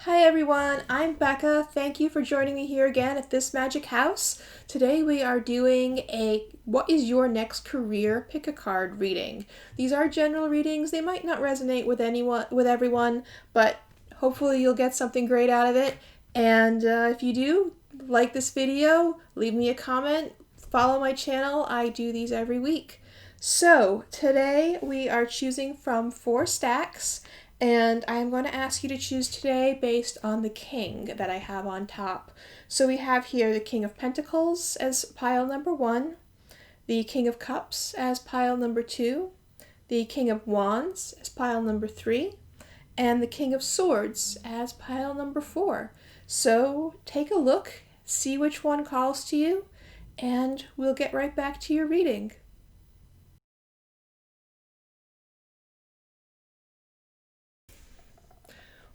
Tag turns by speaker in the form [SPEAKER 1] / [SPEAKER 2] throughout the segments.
[SPEAKER 1] Hi everyone, I'm Becca. Thank you for joining me here again at this magic house. Today we are doing a what is your next career pick a card reading. These are general readings. They might not resonate with everyone, but hopefully you'll get something great out of it. And if you do, like this video, leave me a comment, follow my channel. I do these every week. So today we are choosing from 4 stacks. And I'm going to ask you to choose today based on the king that I have on top. So we have here the King of Pentacles as pile number 1, the King of Cups as pile number 2, the King of Wands as pile number 3, and the King of Swords as pile number 4. So take a look, see which one calls to you, and we'll get right back to your reading.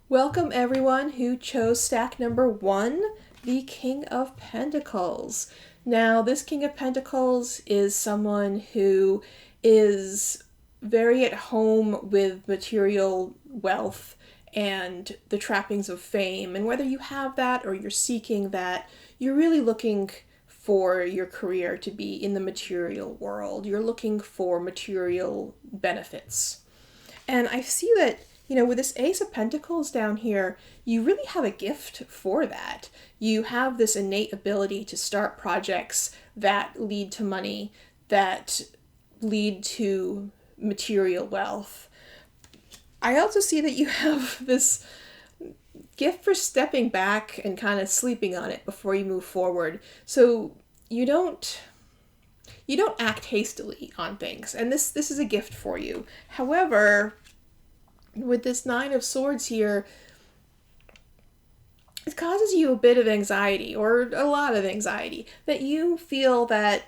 [SPEAKER 1] Welcome everyone who chose stack number 1, the King of Pentacles. Now, this King of Pentacles is someone who is very at home with material wealth and the trappings of fame. And whether you have that or you're seeking that, you're really looking for your career to be in the material world. You're looking for material benefits. And I see that with this Ace of Pentacles down here, you really have a gift for that. You have this innate ability to start projects that lead to money, that lead to material wealth. I also see that you have this gift for stepping back and kind of sleeping on it before you move forward. So you don't act hastily on things, and this is a gift for you. However, with this Nine of Swords here, it causes you a bit of anxiety, or a lot of anxiety, that you feel that,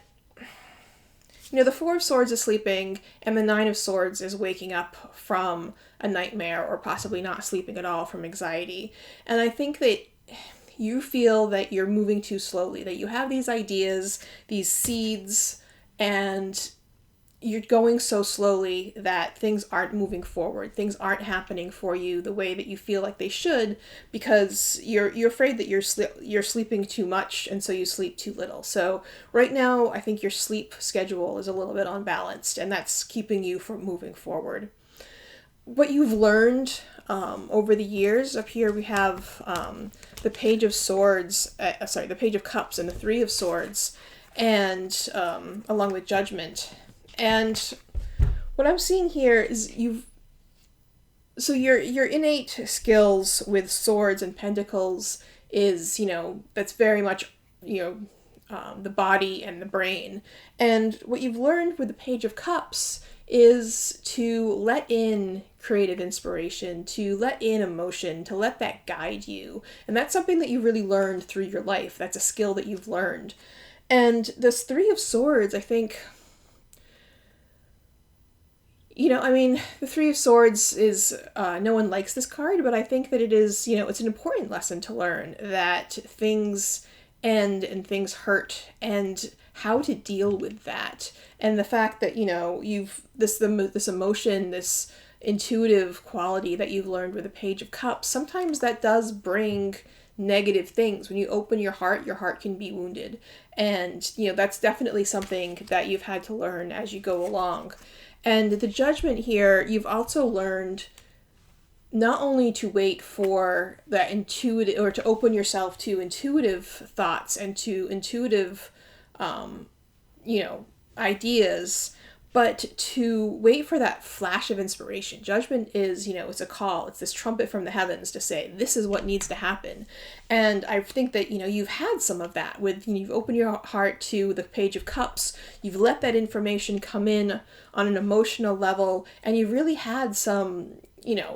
[SPEAKER 1] the Four of Swords is sleeping, and the Nine of Swords is waking up from a nightmare, or possibly not sleeping at all from anxiety. And I think that you feel that you're moving too slowly, that you have these ideas, these seeds, and you're going so slowly that things aren't moving forward. Things aren't happening for you the way that you feel like they should, because you're afraid that you're sleeping too much, and so you sleep too little. So right now, I think your sleep schedule is a little bit unbalanced, and that's keeping you from moving forward. What you've learned over the years, up here we have the Page of Swords, the Page of Cups and the Three of Swords, and along with Judgment. And what I'm seeing here is your innate skills with swords and pentacles is, that's very much, the body and the brain. And what you've learned with the Page of Cups is to let in creative inspiration, to let in emotion, to let that guide you. And that's something that you really learned through your life. That's a skill that you've learned. And this Three of Swords, I think, the Three of Swords is, no one likes this card, but I think that it is, it's an important lesson to learn that things end and things hurt, and how to deal with that. And the fact that, you've, this emotion, this intuitive quality that you've learned with the Page of Cups, sometimes that does bring negative things. When you open your heart can be wounded. And, that's definitely something that you've had to learn as you go along. And the Judgment here, you've also learned not only to wait for that intuitive, or to open yourself to intuitive thoughts and to intuitive, ideas, but to wait for that flash of inspiration. Judgment is, it's a call. It's this trumpet from the heavens to say, this is what needs to happen. And I think that, you've had some of that with, you've opened your heart to the Page of Cups. You've let that information come in on an emotional level, and you really had some,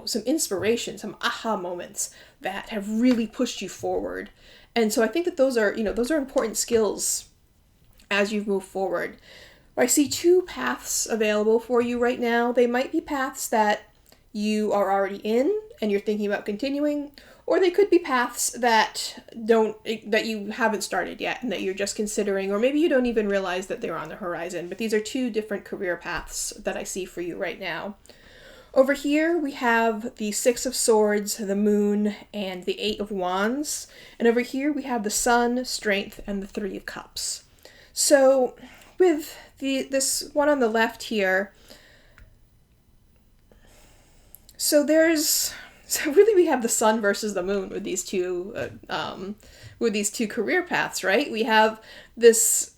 [SPEAKER 1] some inspiration, some aha moments that have really pushed you forward. And so I think that those are important skills as you move forward. I see 2 paths available for you right now. They might be paths that you are already in and you're thinking about continuing, or they could be paths that you haven't started yet and that you're just considering, or maybe you don't even realize that they're on the horizon. But these are 2 different career paths that I see for you right now. Over here, we have the Six of Swords, the Moon, and the Eight of Wands. And over here, we have the Sun, Strength, and the Three of Cups. So, with this one on the left here, so really we have the Sun versus the Moon with these two career paths, right? We have this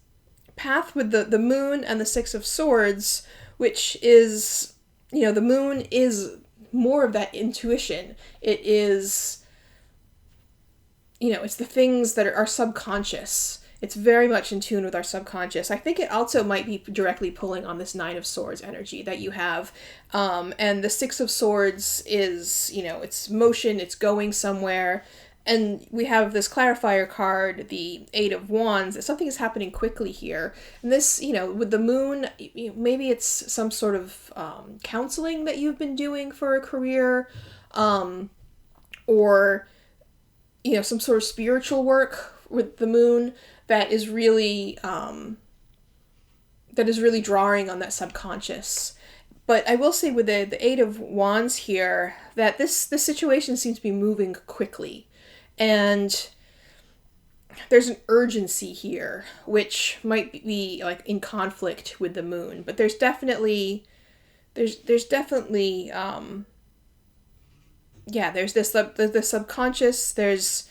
[SPEAKER 1] path with the Moon and the Six of Swords, which is, the Moon is more of that intuition. It is, it's the things that are subconscious. It's very much in tune with our subconscious. I think it also might be directly pulling on this Nine of Swords energy that you have. And the Six of Swords is, it's motion, it's going somewhere. And we have this clarifier card, the Eight of Wands, that something is happening quickly here. And this, with the Moon, maybe it's some sort of counseling that you've been doing for a career, or, some sort of spiritual work with the Moon that is really drawing on that subconscious. But I will say with the Eight of Wands here, that this situation seems to be moving quickly. And there's an urgency here, which might be like in conflict with the Moon. But there's definitely there's this the subconscious, there's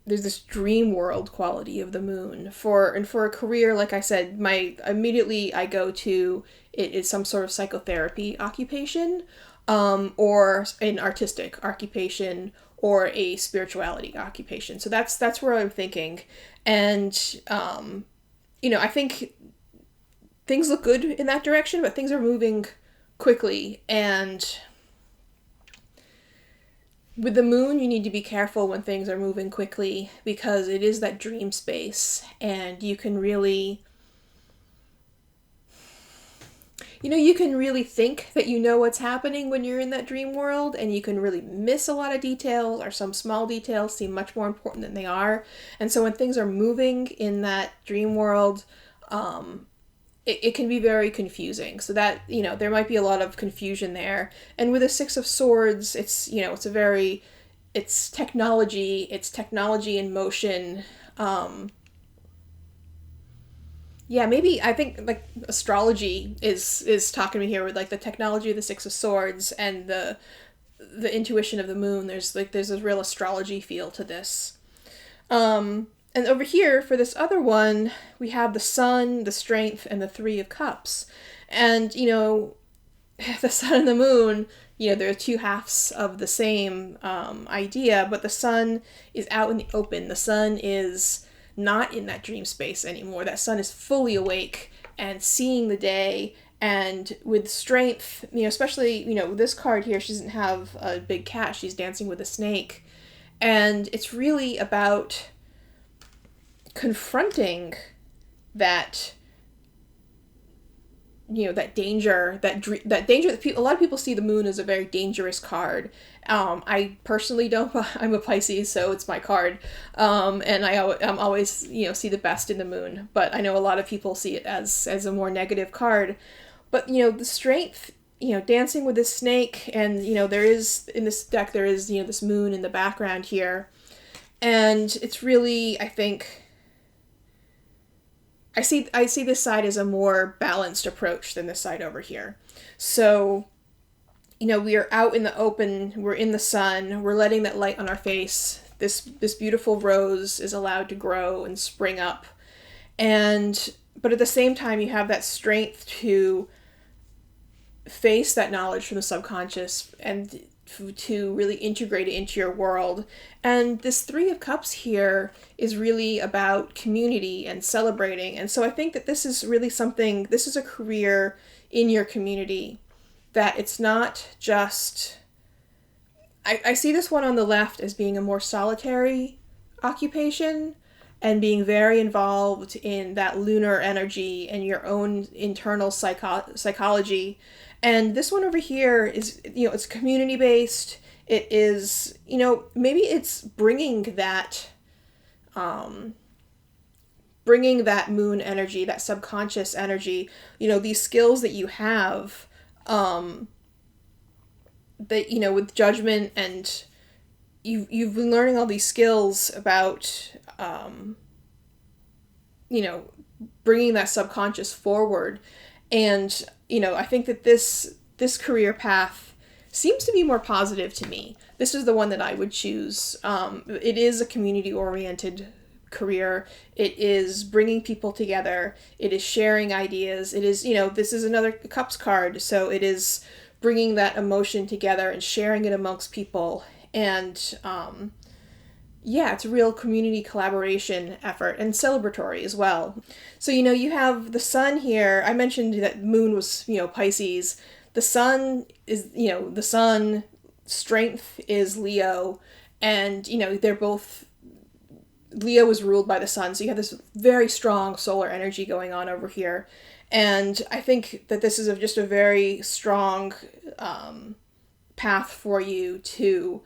[SPEAKER 1] this dream world quality of the Moon. For a career, like I said, immediately I go to it is some sort of psychotherapy occupation, or an artistic occupation, or a spirituality occupation. So that's where I'm thinking. And I think things look good in that direction, but things are moving quickly. And with the Moon, you need to be careful when things are moving quickly, because it is that dream space, and you can really think that you know what's happening when you're in that dream world, and you can really miss a lot of details, or some small details seem much more important than they are. And so when things are moving in that dream world, it can be very confusing. So that, there might be a lot of confusion there. And with a Six of Swords, it's technology in motion. Maybe I think like astrology is talking to me here with like the technology of the Six of Swords and the intuition of the Moon. There's this real astrology feel to this. And over here, for this other one, we have the Sun, the Strength, and the Three of Cups. And, the Sun and the Moon, they're two halves of the same idea, but the Sun is out in the open. The Sun is not in that dream space anymore. That Sun is fully awake and seeing the day. And with Strength, especially, with this card here, she doesn't have a big cat. She's dancing with a snake. And it's really about confronting that that danger that a lot of people see the Moon as a very dangerous card. I personally don't. I'm a Pisces, so it's my card, and I'm always see the best in the Moon, but I know a lot of people see it as a more negative card. But the Strength, dancing with this snake, and there is in this deck, there is this Moon in the background here, and it's really, I think, I see this side as a more balanced approach than this side over here. So, we are out in the open, we're in the sun, we're letting that light on our face. This beautiful rose is allowed to grow and spring up. But at the same time, you have that strength to face that knowledge from the subconscious and to really integrate it into your world. And this Three of Cups here is really about community and celebrating. And so I think that this is really this is a career in your community, that it's not just, I see this one on the left as being a more solitary occupation and being very involved in that lunar energy and your own internal psychology. And this one over here is, it's community-based. It is, maybe it's bringing that Moon energy, that subconscious energy, these skills that you have, that, you know, with judgment, and you've been learning all these skills about, you know, bringing that subconscious forward. And, you know, I think that this career path seems to be more positive to me. This is the one that I would choose. It is a community-oriented career. It is bringing people together. It is sharing ideas. It is, you know, this is another Cups card, so it is bringing that emotion together and sharing it amongst people. And yeah, it's a real community collaboration effort, and celebratory as well. So, you know, you have the sun here. I mentioned that moon was, you know, Pisces. The sun is, you know, the sun strength is Leo, and, you know, they're both, Leo is ruled by the sun. So you have this very strong solar energy going on over here. And I think that this is just a very strong path for you to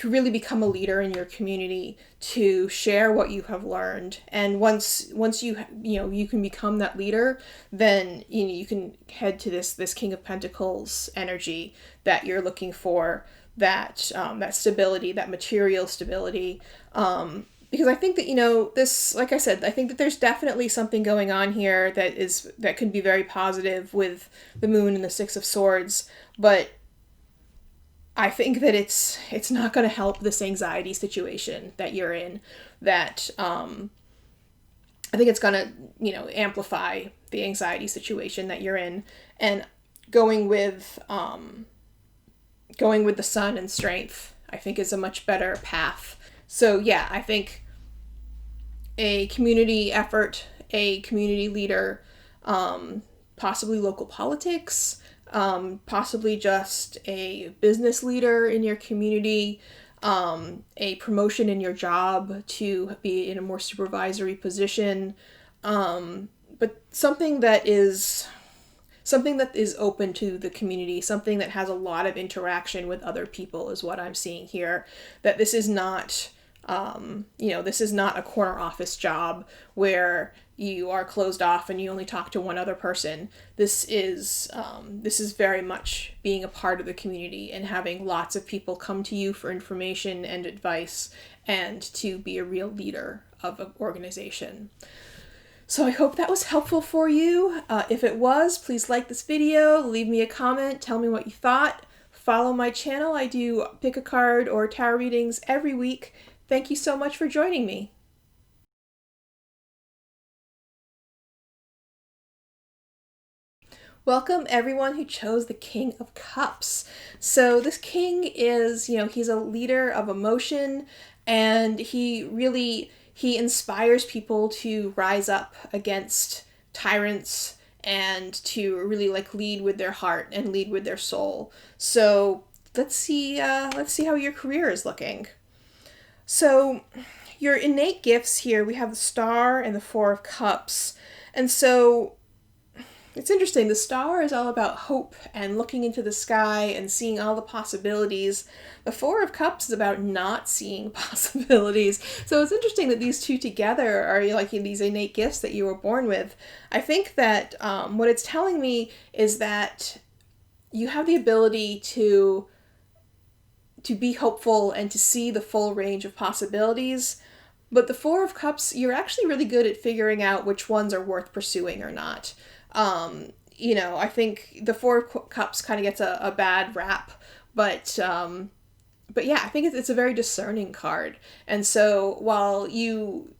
[SPEAKER 1] really become a leader in your community, to share what you have learned. And once you know, you can become that leader, then, you know, you can head to this King of Pentacles energy that you're looking for, that that stability, that material stability. Because I think that, you know, this, like I said, I think that there's definitely something going on here that could be very positive with the moon and the Six of Swords, but I think that it's not going to help this anxiety situation that you're in. That I think it's going to, you know, amplify the anxiety situation that you're in. And going with the sun and strength, I think, is a much better path. So yeah, I think a community effort, a community leader, possibly local politics, possibly just a business leader in your community, a promotion in your job to be in a more supervisory position, but something that is open to the community, something that has a lot of interaction with other people is what I'm seeing here. That this is not, you know, this is not a corner office job where you are closed off and you only talk to one other person. This is very much being a part of the community and having lots of people come to you for information and advice, and to be a real leader of an organization. So I hope that was helpful for you. If it was, please like this video, leave me a comment, tell me what you thought. Follow my channel. I do pick a card or tarot readings every week. Thank you so much for joining me. Welcome everyone who chose the King of Cups. So this king is, you know, he's a leader of emotion, and he inspires people to rise up against tyrants and to really like lead with their heart and lead with their soul. So let's see how your career is looking. So your innate gifts here, we have the Star and the Four of Cups. And so it's interesting. The Star is all about hope and looking into the sky and seeing all the possibilities. The Four of Cups is about not seeing possibilities. So it's interesting that these two together are like these innate gifts that you were born with. I think that what it's telling me is that you have the ability to be hopeful and to see the full range of possibilities. But the Four of Cups, you're actually really good at figuring out which ones are worth pursuing or not. You know, I think the Four of Cups kind of gets a bad rap, but yeah, I think it's a very discerning card. And so while you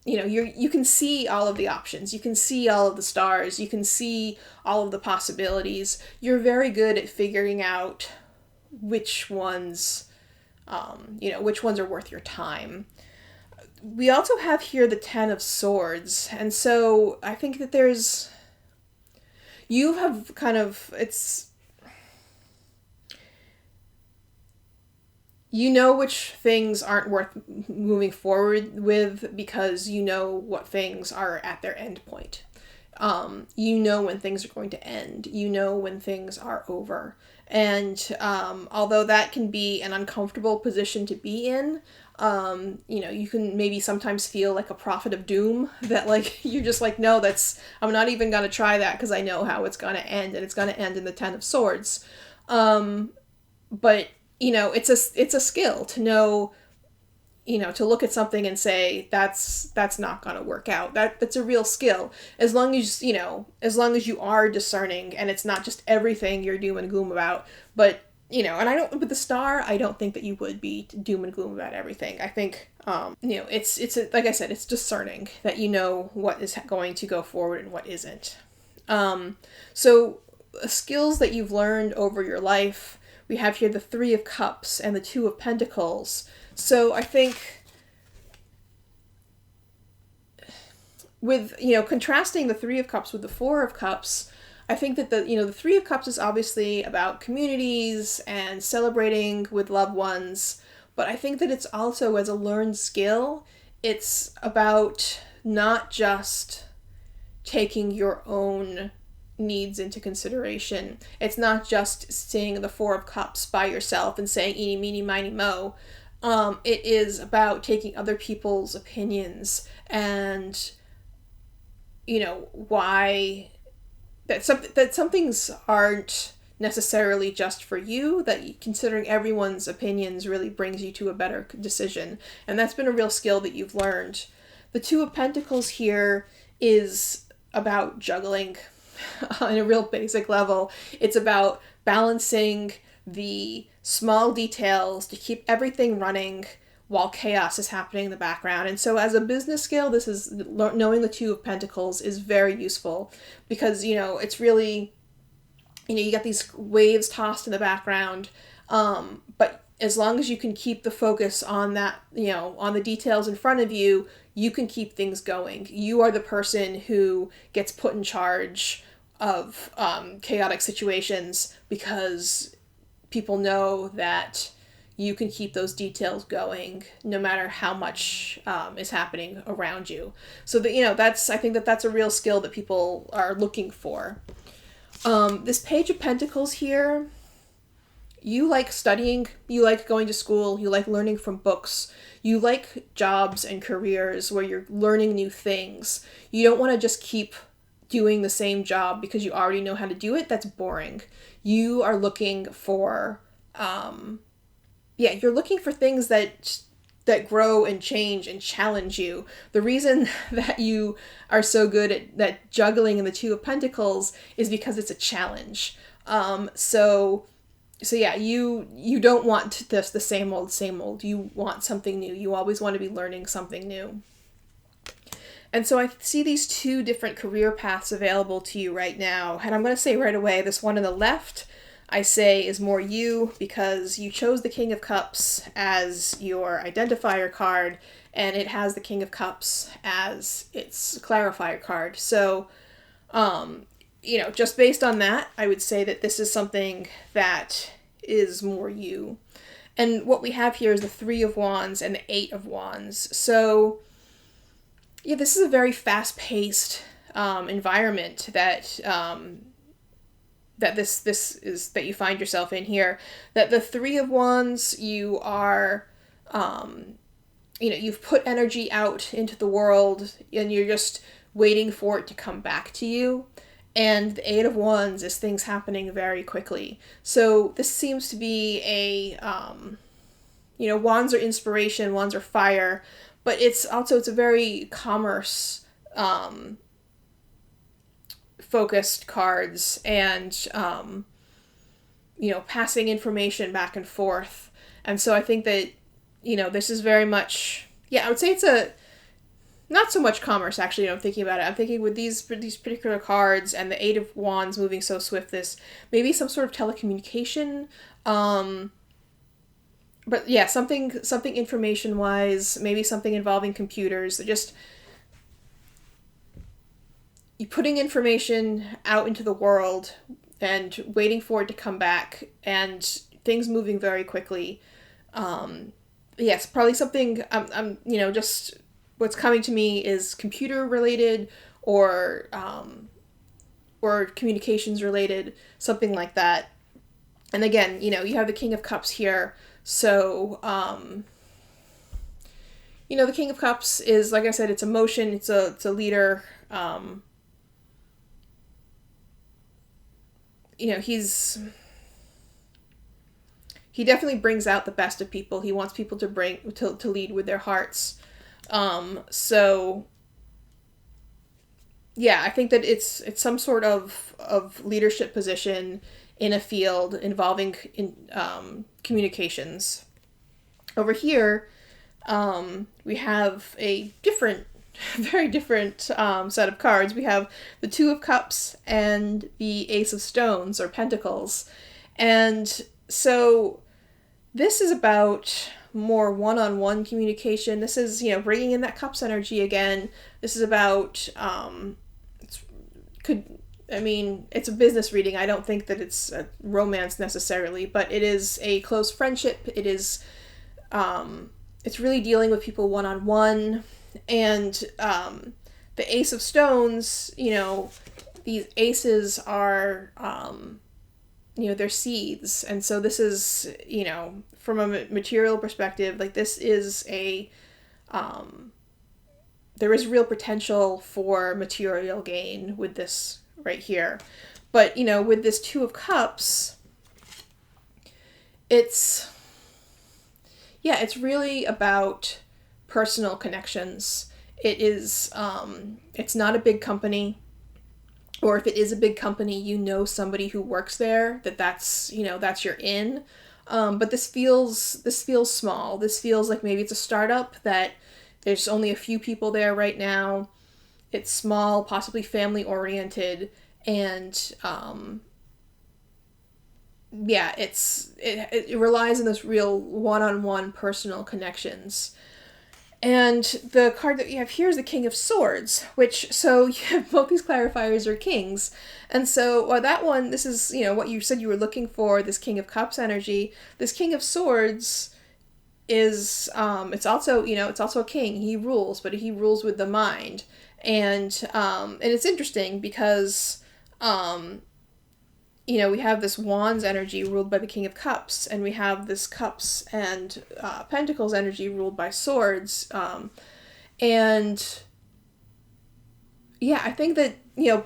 [SPEAKER 1] can see all of the options, you can see all of the stars, you can see all of the possibilities, you're very good at figuring out which ones, which ones are worth your time. We also have here the Ten of Swords, and so I think that you have kind of, you know which things aren't worth moving forward with because you know what things are at their end point. You know when things are going to end. You know when things are over. And although that can be an uncomfortable position to be in, you can maybe sometimes feel like a prophet of doom, that like you're just like, no, I'm not even gonna try that because I know how it's gonna end, and it's gonna end in the Ten of Swords. But, it's a skill to know, to look at something and say, that's not going to work out. That's a real skill. As long as, as long as you are discerning and it's not just everything you're doom and gloom about. But, and I don't, with the star, I don't think that you would be doom and gloom about everything. I think, like I said, it's discerning that you know what is going to go forward and what isn't. So skills that you've learned over your life, we have here the Three of Cups and the Two of Pentacles. So I think with, contrasting the Three of Cups with the Four of Cups, I think that the Three of Cups is obviously about communities and celebrating with loved ones, but I think that it's also, as a learned skill, it's about not just taking your own needs into consideration. It's not just seeing the Four of Cups by yourself and saying eeny, meeny, miny, mo. It is about taking other people's opinions and, why that some things aren't necessarily just for you, that considering everyone's opinions really brings you to a better decision. And that's been a real skill that you've learned. The Two of Pentacles here is about juggling on a real basic level. It's about balancing the small details to keep everything running while chaos is happening in the background. And so as a business skill, this is knowing the Two of Pentacles is very useful because, it's really, you got these waves tossed in the background. But as long as you can keep the focus on that, on the details in front of you, you can keep things going. You are the person who gets put in charge of chaotic situations because people know that you can keep those details going no matter how much is happening around you. So that, I think that's a real skill that people are looking for. This Page of Pentacles here, you like studying, you like going to school, you like learning from books, you like jobs and careers where you're learning new things. You don't want to just keep doing the same job because you already know how to do it. That's boring. You are looking for, you're looking for things that grow and change and challenge you. The reason that you are so good at that juggling in the Two of Pentacles is because it's a challenge. So yeah, you don't want the same old. You want something new. You always want to be learning something new. And so I see these two different career paths available to you right now. And I'm going to say right away, this one on the left, I say is more you because you chose the King of Cups as your identifier card, and it has the King of Cups as its clarifier card. So, just based on that, I would say that this is something that is more you. And what we have here is the Three of Wands and the Eight of Wands. So, yeah, this is a very fast-paced environment that that you find yourself in here. That the Three of Wands, you are, you've put energy out into the world and you're just waiting for it to come back to you. And the Eight of Wands is things happening very quickly. So this seems to be a, wands are inspiration, wands are fire, but it's a very commerce focused cards and, passing information back and forth. And so I think that, this is very much, I would say it's not so much commerce, actually, I'm thinking about it. I'm thinking with these particular cards and the Eight of Wands moving so swift, this maybe some sort of telecommunication, but yeah, something information-wise, maybe something involving computers. Just you putting information out into the world and waiting for it to come back, and things moving very quickly. Yes, probably something. Just what's coming to me is computer related or communications related, something like that. And again, you have the King of Cups here. So, the King of Cups is, like I said, it's emotion, it's a leader. He's he definitely brings out the best of people. He wants people to lead with their hearts. So yeah, I think that it's some sort of leadership position in a field involving communications. Over here, we have a different, very different set of cards. We have the Two of Cups and the Ace of Stones, or Pentacles. And so this is about more one-on-one communication. This is, bringing in that Cups energy again. This is about, it's a business reading. I don't think that it's a romance necessarily, but it is a close friendship. It is, it's really dealing with people one-on-one. And the Ace of Stones, these aces are, they're seeds. And so this is, from a material perspective, like this is there is real potential for material gain with this right here. But, with this Two of Cups, it's really about personal connections. It is, it's not a big company, or if it is a big company, somebody who works there, that's your in. But this feels small. This feels like maybe it's a startup that there's only a few people there right now. It's small, possibly family oriented, and it relies on this real one-on-one personal connections. And the card that we have here is the King of Swords, so you have both these clarifiers are kings. And so that one, this is, what you said you were looking for, this King of Cups energy. This King of Swords is, it's also a king. He rules, but he rules with the mind. And it's interesting because, we have this Wands energy ruled by the King of Cups, and we have this Cups and Pentacles energy ruled by Swords. And yeah, I think that,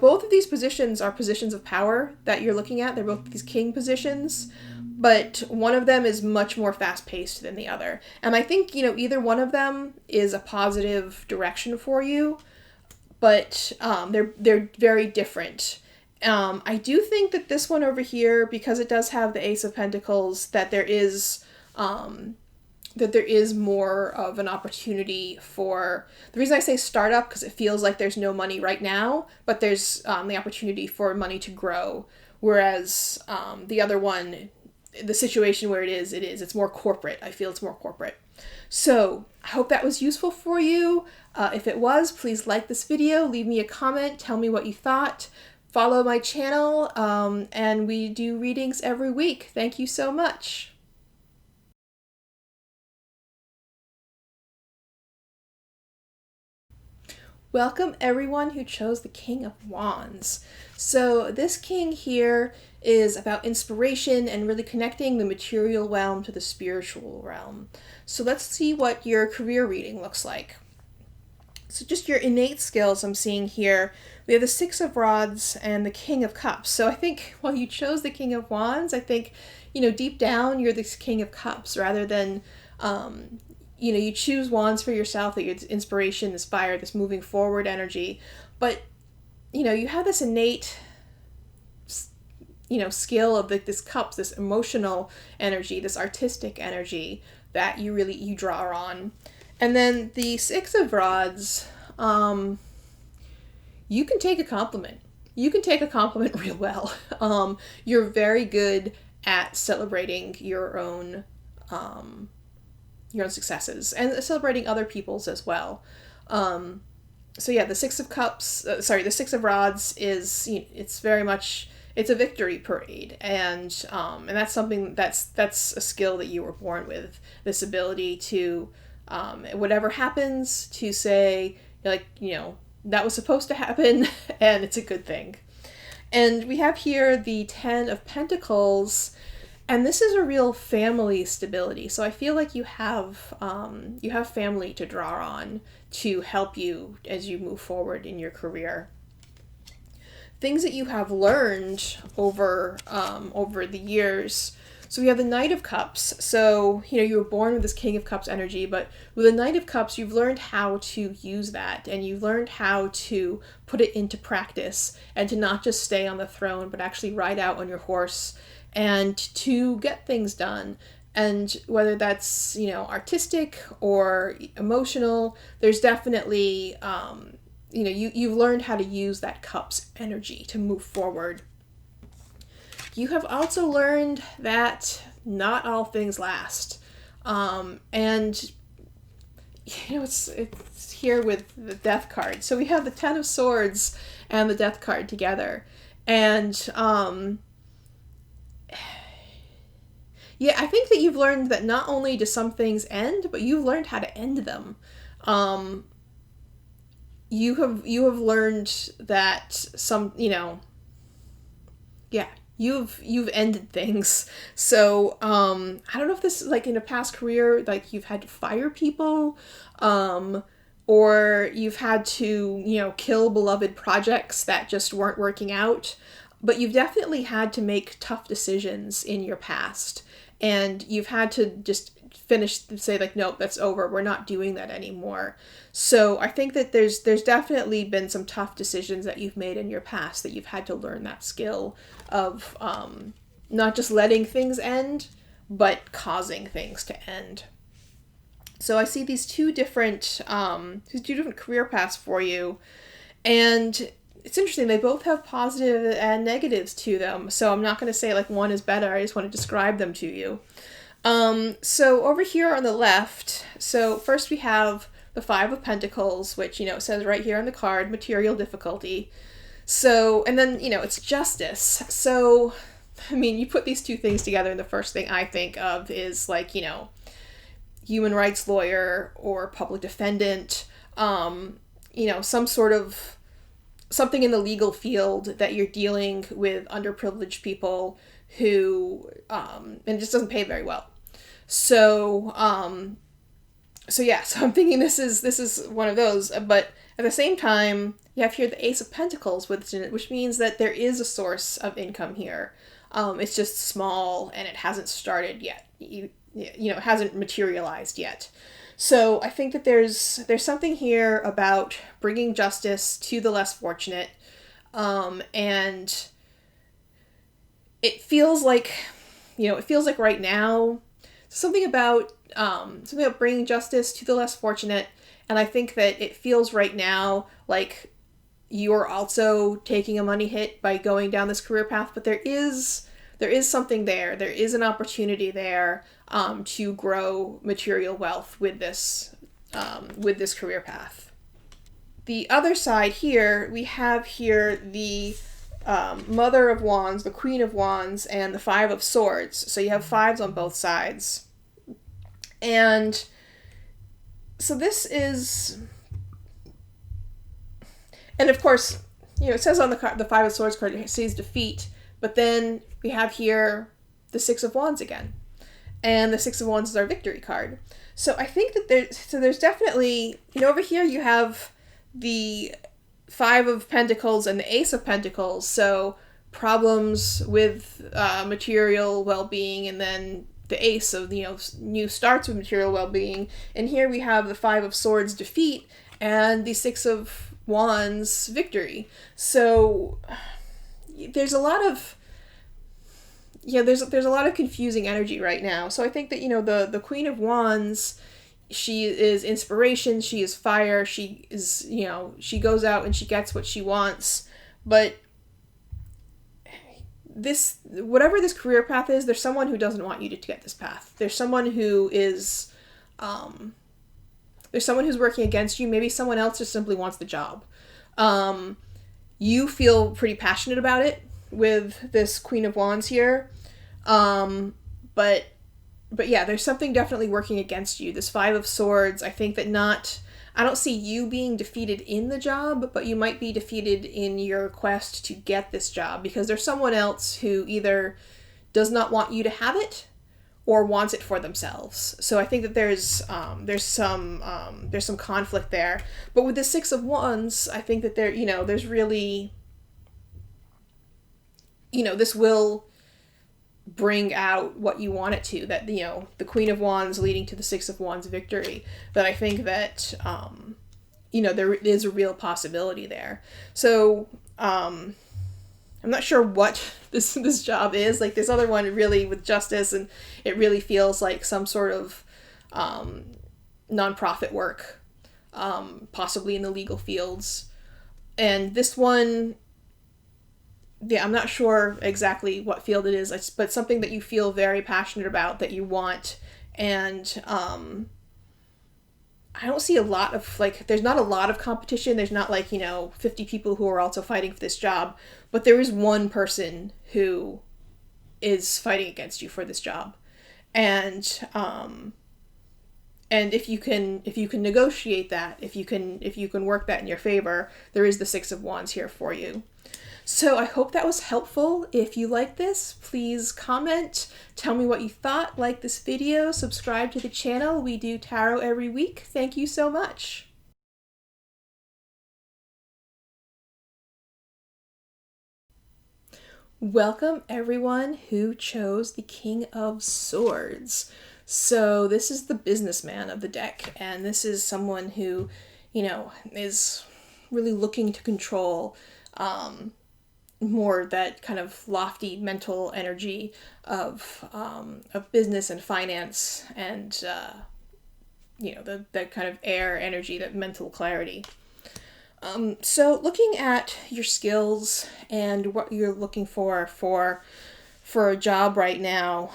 [SPEAKER 1] both of these positions are positions of power that you're looking at. They're both these king positions, but one of them is much more fast-paced than the other. And I think, either one of them is a positive direction for you, but they're very different. I do think that this one over here, because it does have the Ace of Pentacles, that there is more of an opportunity for, the reason I say startup, because it feels like there's no money right now, but there's the opportunity for money to grow. Whereas the other one, the situation where it's more corporate. I feel it's more corporate. So I hope that was useful for you. If it was, please like this video, leave me a comment, tell me what you thought. Follow my channel, and we do readings every week. Thank you so much. Welcome everyone who chose the King of Wands. So this king here is about inspiration and really connecting the material realm to the spiritual realm. So let's see what your career reading looks like. So just your innate skills I'm seeing here. We have the Six of Rods and the King of Cups. So I think while you chose the King of Wands, I think, deep down you're this King of Cups rather than, you choose Wands for yourself, that you're this inspiration, this fire, this moving forward energy. But, you have this innate, skill of this Cups, this emotional energy, this artistic energy that you draw on. And then the Six of Rods, you can take a compliment. You can take a compliment real well. You're very good at celebrating your own successes and celebrating other people's as well. So yeah, the Six of Rods is, it's very much, it's a victory parade, and that's something that's a skill that you were born with. This ability to, whatever happens, to say, that was supposed to happen, and it's a good thing. And we have here the Ten of Pentacles, and this is a real family stability. So I feel like you have family to draw on to help you as you move forward in your career. Things that you have learned over the years. So we have the Knight of Cups. So, you were born with this King of Cups energy, but with the Knight of Cups, you've learned how to use that, and you've learned how to put it into practice, and to not just stay on the throne, but actually ride out on your horse, and to get things done. And whether that's, artistic or emotional, there's definitely, you've learned how to use that Cups energy to move forward. You have also learned that not all things last. And, it's here with the Death card. So we have the Ten of Swords and the Death card together. And, yeah, I think that you've learned that not only do some things end, but you've learned how to end them. You have learned that some, yeah, you've ended things. So I don't know if this is like in a past career, like you've had to fire people, or you've had to, kill beloved projects that just weren't working out. But you've definitely had to make tough decisions in your past. And you've had to just say like, nope, that's over. We're not doing that anymore. So I think that there's definitely been some tough decisions that you've made in your past that you've had to learn that skill of not just letting things end, but causing things to end. So I see these two different career paths for you, and it's interesting. They both have positive and negatives to them. So I'm not going to say like one is better. I just want to describe them to you. So over here on the left, so first we have the Five of Pentacles, which, it says right here on the card, material difficulty. So, and then, it's justice. So, I mean, you put these two things together, and the first thing I think of is like, human rights lawyer or public defendant, some sort of something in the legal field that you're dealing with underprivileged people who, and it just doesn't pay very well. So I'm thinking this is one of those, but at the same time, you have here the Ace of Pentacles with it, which means that there is a source of income here. It's just small and it hasn't started yet. It hasn't materialized yet. So I think that there's something here about bringing justice to the less fortunate, and it feels like, right now, something about bringing justice to the less fortunate, and I think that it feels right now like you're also taking a money hit by going down this career path, but there is something there. There is an opportunity there to grow material wealth with this career path. The other side here, we have here the Mother of Wands, the Queen of Wands, and the Five of Swords. So you have fives on both sides. And so this is, and of course, it says on the Five of Swords card, it says defeat, but then we have here the Six of Wands again. And the Six of Wands is our victory card. So I think that there's definitely, over here you have the Five of Pentacles and the Ace of Pentacles. So problems with material well-being, and then the Ace of, new starts with material well-being. And here we have the Five of Swords defeat and the Six of Wands victory. So there's a lot of, there's a lot of confusing energy right now. So I think that, the Queen of Wands, she is inspiration, she is fire, she is, she goes out and she gets what she wants. But whatever this career path is, there's someone who doesn't want you to get this path. There's someone who is, there's someone who's working against you. Maybe someone else just simply wants the job. You feel pretty passionate about it with this Queen of Wands here. But yeah, there's something definitely working against you. This Five of Swords, I think that I don't see you being defeated in the job, but you might be defeated in your quest to get this job, because there's someone else who either does not want you to have it or wants it for themselves. So I think that there's some conflict there. But with the Six of Wands, I think that there's really, this will bring out what you want it to. That, you know, the Queen of Wands leading to the Six of Wands victory. That I think that, you know, there is a real possibility there. So, I'm not sure what this job is. Like this other one really with justice, and it really feels like some sort of nonprofit work, possibly in the legal fields. And this one, yeah, I'm not sure exactly what field it is, but something that you feel very passionate about, that you want. And I don't see a lot of, like, there's not a lot of competition. There's not, like, you know, 50 people who are also fighting for this job, but there is one person who is fighting against you for this job. And if you can negotiate that, if you can work that in your favor, there is the Six of Wands here for you. So I hope that was helpful. If you like this, please comment, tell me what you thought, like this video, subscribe to the channel. We do tarot every week. Thank you so much. Welcome everyone who chose the King of Swords. So this is the businessman of the deck, and this is someone who, you know, is really looking to control more that kind of lofty mental energy of business and finance, and you know, that kind of air energy, that mental clarity. So looking at your skills and what you're looking for a job right now,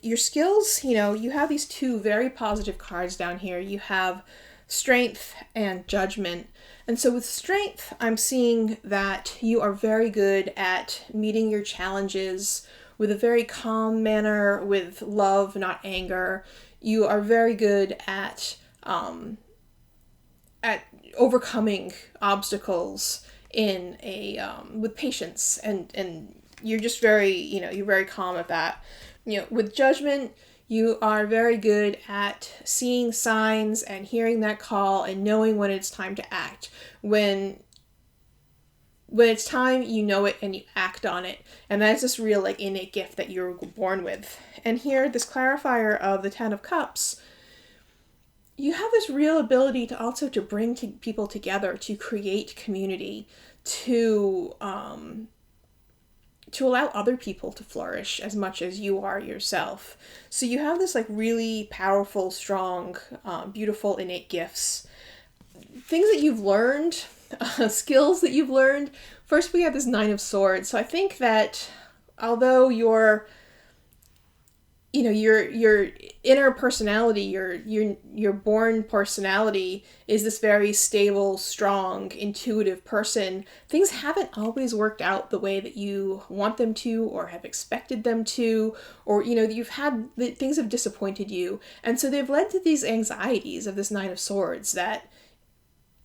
[SPEAKER 1] your skills, you know, you have these two very positive cards down here. You have strength and judgment. And so with strength, I'm seeing that you are very good at meeting your challenges with a very calm manner, with love, not anger. You are very good at overcoming obstacles in with patience, and you're just very, you know, you're very calm at that. You know, with judgment, you are very good at seeing signs and hearing that call and knowing when it's time to act. When it's time, you know it and you act on it. And that's this real, like, innate gift that you're born with. And here, this clarifier of the Ten of Cups, you have this real ability to also to bring people together, to create community, to allow other people to flourish as much as you are yourself. So you have this, like, really powerful, strong, beautiful, innate gifts. Things that you've learned, skills that you've learned. First, we have this Nine of Swords. So I think that although your inner personality, your born personality is this very stable, strong, intuitive person, things haven't always worked out the way that you want them to or have expected them to, or, you know, things have disappointed you. And so they've led to these anxieties of this Nine of Swords that,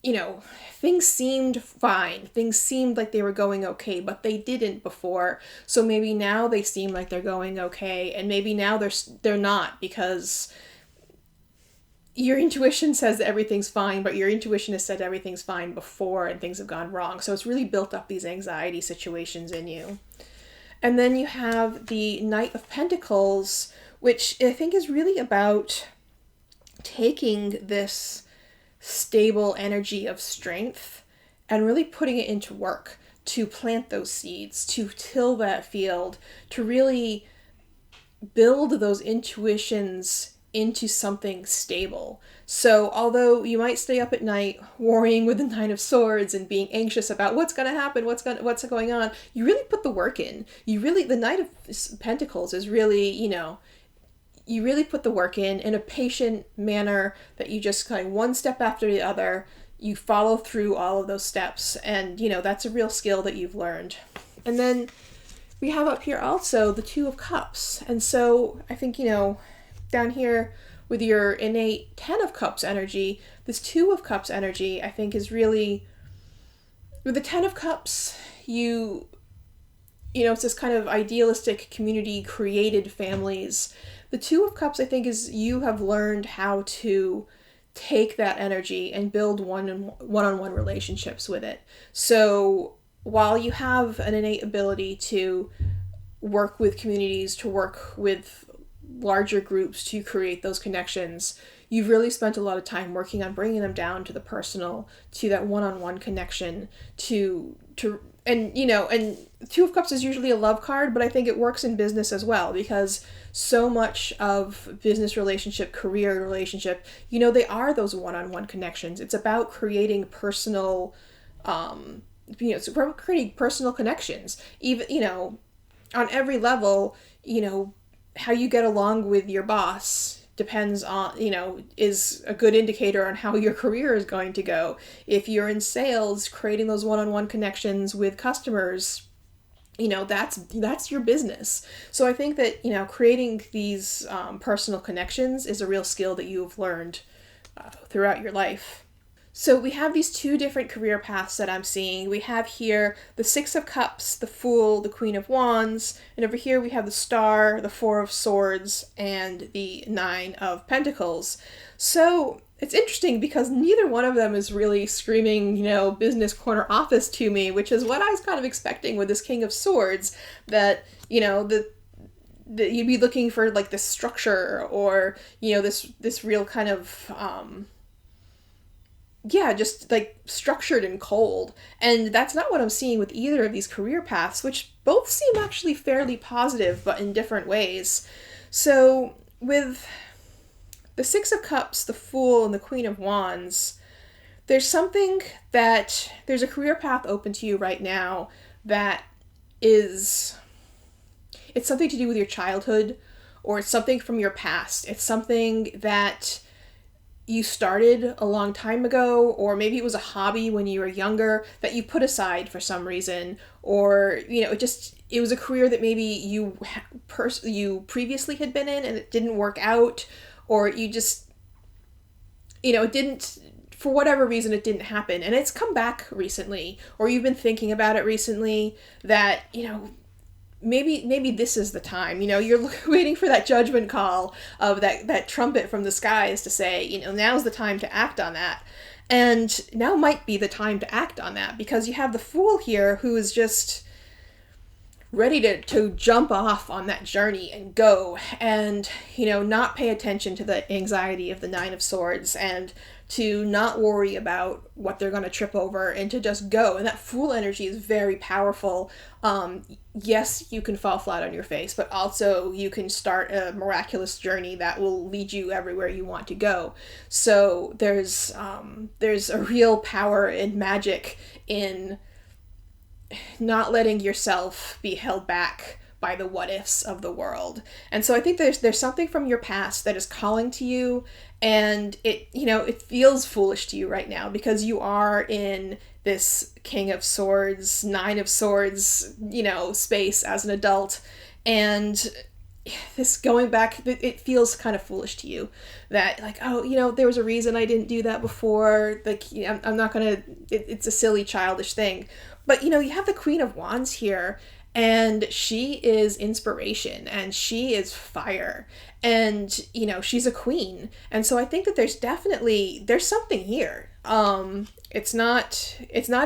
[SPEAKER 1] you know, things seemed fine. Things seemed like they were going okay, but they didn't before. So maybe now they seem like they're going okay, and maybe now they're not, because your intuition says that everything's fine, but your intuition has said everything's fine before and things have gone wrong. So it's really built up these anxiety situations in you. And then you have the Knight of Pentacles, which I think is really about taking this stable energy of strength and really putting it into work to plant those seeds, to till that field, to really build those intuitions into something stable. So although you might stay up at night worrying with the Nine of Swords and being anxious about what's going to happen, what's going on, you really put the work in. The Knight of Pentacles is really, you know, you really put the work in a patient manner, that you just kind of one step after the other, you follow through all of those steps. And, you know, that's a real skill that you've learned. And then we have up here also the Two of Cups. And so I think, you know, down here with your innate Ten of Cups energy, this Two of Cups energy, I think, is really, with the Ten of Cups, you know, it's this kind of idealistic community, created families. The Two of Cups, I think, is you have learned how to take that energy and build one-on-one relationships with it. So while you have an innate ability to work with communities, to work with larger groups to create those connections. You've really spent a lot of time working on bringing them down to the personal, to that one-on-one connection, and and Two of Cups is usually a love card, but I think it works in business as well, because so much of business relationship, career relationship, they are those one-on-one connections. It's about creating personal, it's about creating personal connections. Even, on every level, how you get along with your boss depends on, is a good indicator on how your career is going to go. If you're in sales, creating those one-on-one connections with customers, that's your business. So I think that, creating these personal connections is a real skill that you've learned throughout your life. So we have these two different career paths that I'm seeing. We have here the Six of Cups, the Fool, the Queen of Wands, and over here we have the Star, the Four of Swords, and the Nine of Pentacles. So it's interesting because neither one of them is really screaming, business corner office to me, which is what I was kind of expecting with this King of Swords, that, that you'd be looking for like this structure, or, this real kind of, just like structured and cold. And that's not what I'm seeing with either of these career paths, which both seem actually fairly positive, but in different ways. So with the Six of Cups, the Fool, and the Queen of Wands, there's a career path open to you right now that it's something to do with your childhood, or it's something from your past. It's something that you started a long time ago, or maybe it was a hobby when you were younger that you put aside for some reason, or it was a career that maybe you previously had been in and it didn't work out, or you just it didn't, for whatever reason it didn't happen, and it's come back recently, or you've been thinking about it recently, that maybe this is the time. You're waiting for that judgment call of that trumpet from the skies to say, now's the time to act on that. And now might be the time to act on that, because you have the Fool here who is just ready to jump off on that journey and go, and, not pay attention to the anxiety of the Nine of Swords, and to not worry about what they're going to trip over, and to just go. And that Fool energy is very powerful. Yes, you can fall flat on your face, but also you can start a miraculous journey that will lead you everywhere you want to go. So there's a real power and magic in not letting yourself be held back by the what ifs of the world. And so I think there's something from your past that is calling to you, and it feels foolish to you right now, because you are in this King of Swords, Nine of Swords, space as an adult, and this going back, it feels kind of foolish to you, that like, oh, there was a reason I didn't do that before, like, I'm not gonna, it's a silly childish thing. But you have the Queen of Wands here, and she is inspiration, and she is fire, and she's a queen. And so I think that there's something here. It's not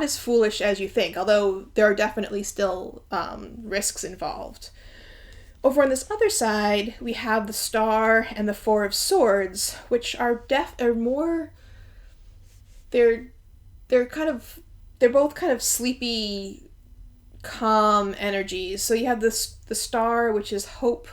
[SPEAKER 1] as foolish as you think, although there are definitely still risks involved. Over on this other side, we have the Star and the Four of Swords, which are more, they're both kind of sleepy, calm energies. So you have the Star, which is hope,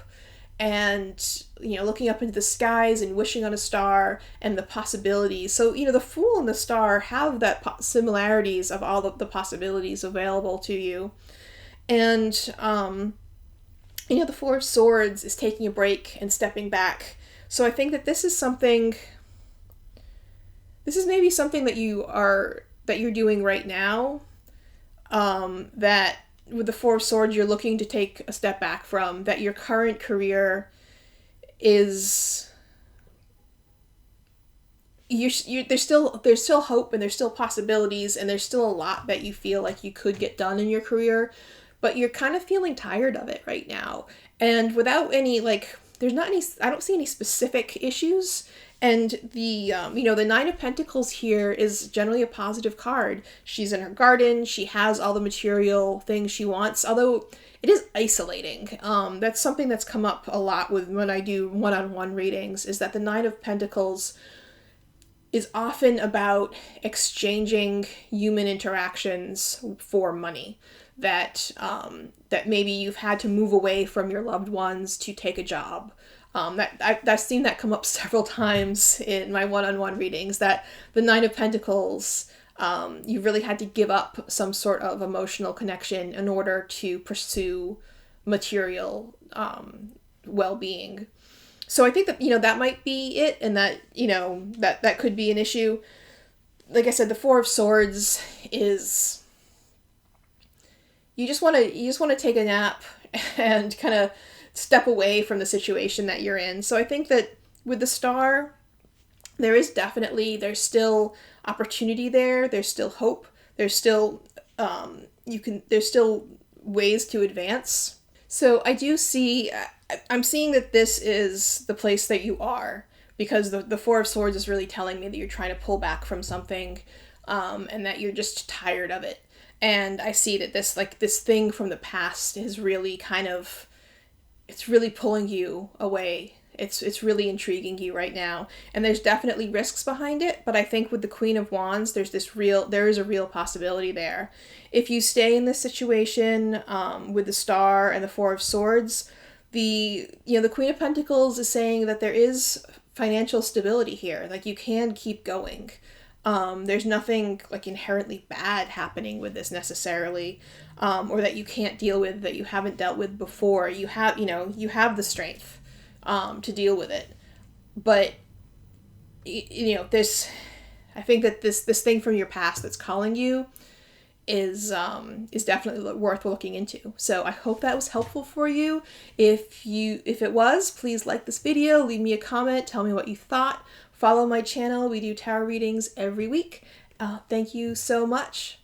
[SPEAKER 1] and looking up into the skies and wishing on a star, and the possibilities. So the Fool and the Star have that similarities of all the possibilities available to you. And the Four of Swords is taking a break and stepping back. So I think that this is maybe something that you're doing right now, that with the Four of Swords you're looking to take a step back from, that your current career is, there's still hope, and there's still possibilities, and there's still a lot that you feel like you could get done in your career, but you're kind of feeling tired of it right now. And without any, I don't see any specific issues. And the, the Nine of Pentacles here is generally a positive card. She's in her garden. She has all the material things she wants, although it is isolating. That's something that's come up a lot with when I do one-on-one readings, is that the Nine of Pentacles is often about exchanging human interactions for money. That maybe you've had to move away from your loved ones to take a job. I've seen that come up several times in my one-on-one readings, that the Nine of Pentacles, you really had to give up some sort of emotional connection in order to pursue material well-being. So I think that, that might be it, and that, that could be an issue. Like I said, the Four of Swords is, you just want to take a nap and kind of step away from the situation that you're in. So I think that with the Star, there's still opportunity there. There's still hope. There's still, there's still ways to advance. So I'm seeing that this is the place that you are, because the Four of Swords is really telling me that you're trying to pull back from something, and that you're just tired of it. And I see that this thing from the past is really it's really pulling you away. It's really intriguing you right now. And there's definitely risks behind it, but I think with the Queen of Wands, there is a real possibility there. If you stay in this situation, with the Star and the Four of Swords, the Queen of Pentacles is saying that there is financial stability here. Like, you can keep going. There's nothing inherently bad happening with this necessarily, or that you can't deal with, that you haven't dealt with before. You have the strength to deal with it. But I think that this thing from your past that's calling you is definitely worth looking into. So I hope that was helpful for you. If it was, please like this video, leave me a comment, tell me what you thought. Follow my channel. We do tarot readings every week. Thank you so much.